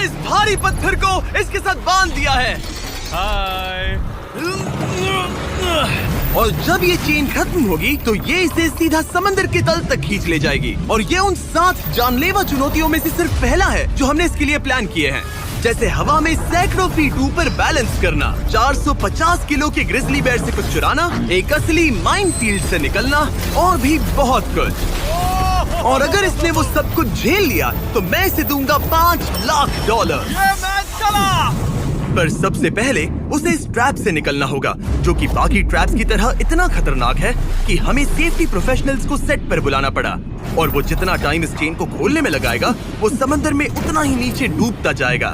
इस भारी पत्थर को इसके साथ बांध दिया है। हाय। और जब ये चेन खत्म होगी तो ये इसे सीधा समंदर के तल तक खींच ले जाएगी। और ये उन 7 जानलेवा चुनौतियों में से सिर्फ पहला है जो हमने इसके लिए प्लान किए हैं, जैसे हवा में सैकड़ों फीट ऊपर बैलेंस करना, 450 किलो के ग्रिजली बेयर से कुछ चुराना, एक असली माइनफील्ड से निकलना और भी बहुत कुछ। और अगर इसने वो सब कुछ झेल लिया तो मैं इसे दूंगा $5 लाख। ये मैच चला। पर सबसे पहले उसे इस ट्रैप से निकलना होगा, जो कि बाकी ट्रैप्स की तरह इतना खतरनाक है कि हमें सेफ्टी प्रोफेशनल्स को सेट पर बुलाना पड़ा। और वो जितना टाइम इस चेन को खोलने में लगाएगा, वो समंदर में उतना ही नीचे डूबता जाएगा।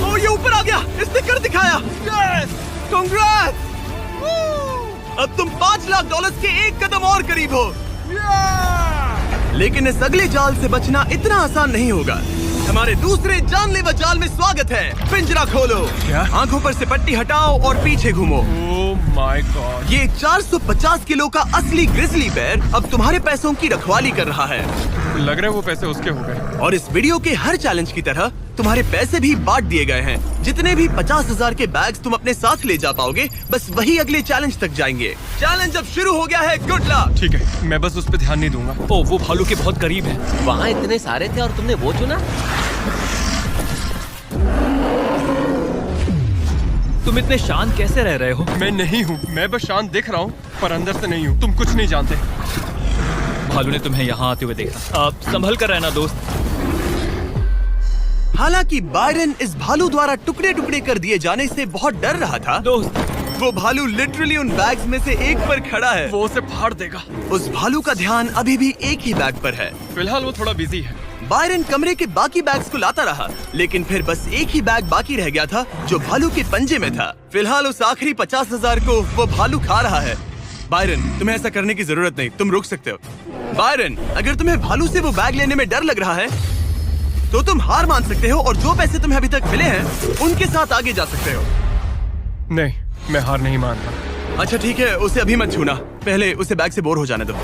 ओ, ये ऊपर आ गया, इसने कर दिखाया। यस, कांग्रेस! अब तुम $5 लाख के एक कदम और करीब हो। लेकिन इस अगले जाल से बचना इतना आसान नहीं होगा। हमारे दूसरे जानलेवा जाल में स्वागत है। पिंजरा खोलो। क्या? आंखों पर से पट्टी हटाओ और पीछे घूमो। Oh my God. ये 450 किलो का असली ग्रिजली बेयर अब तुम्हारे पैसों की रखवाली कर रहा है। लग रहा है वो पैसे उसके हो गए। और इस वीडियो के हर चैलेंज की तरह तुम्हारे पैसे भी बांट दिए गए हैं। जितने भी 50,000 के बैग्स तुम अपने साथ ले जा पाओगे, बस वही अगले चैलेंज तक जाएंगे। चैलेंज अब शुरू हो गया है। Good luck. ठीक है, मैं बस उस पर ध्यान नहीं दूंगा। ओ, वो भालू के बहुत करीब है। वहाँ इतने सारे थे और तुमने वो चुना। तुम इतने शांत कैसे रह रहे हो? मैं नहीं हूँ, मैं बस शांत दिख रहा हूँ पर अंदर से नहीं हूँ। तुम कुछ नहीं जानते। भालू ने तुम्हें यहाँ आते हुए देखा। आप संभल कर रहना दोस्त। हालांकि बायरन इस भालू द्वारा टुकड़े टुकड़े कर दिए जाने से बहुत डर रहा था। दोस्त, वो भालू लिटरली उन बैग्स में से एक पर खड़ा है। वो उसे फाड़ देगा। उस भालू का ध्यान अभी भी एक ही बैग पर है। फिलहाल वो थोड़ा बिजी है। बायरन कमरे के बाकी बैग्स को लाता रहा, लेकिन फिर बस एक ही बैग बाकी रह गया था जो भालू के पंजे में था। फिलहाल उस आखिरी 50,000 को वो भालू खा रहा है। बायरन, तुम्हें ऐसा करने की जरूरत नहीं, तुम रुक सकते हो। बायरन, अगर तुम्हें भालू से वो बैग लेने में डर लग रहा है तो तुम हार मान सकते हो और जो पैसे तुम्हें अभी तक मिले हैं उनके साथ आगे जा सकते हो। नहीं, मैं हार नहीं मानता। अच्छा ठीक है, उसे अभी मत छूना, पहले उसे बैग से बोर हो जाने दो।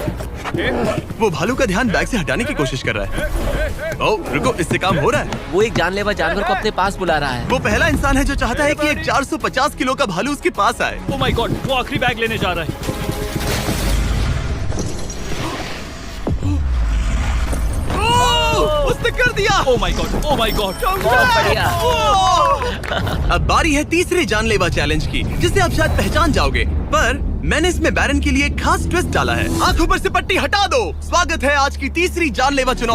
वो भालू का ध्यान बैग से हटाने की कोशिश कर रहा है। ओह रुको, इससे काम हो रहा है। वो एक जानलेवा जानवर को अपने पास बुला रहा है। वो पहला इंसान है जो चाहता है कि एक 450 किलो का भालू उसके पास आए। ओ माय गॉड, वो आखिरी बैग लेने जा रहा है। उसने कर दिया। Oh my God, oh my God. बहुत बढ़िया। अब बारी है तीसरे जानलेवा चैलेंज की, जिसे आप शायद पहचान जाओगे, पर मैंने इसमें बैरन के लिए एक खास ट्विस्ट डाला है। आंखों पर से पट्टी हटा दो। स्वागत है आज की तीसरी जानलेवा चुनौती।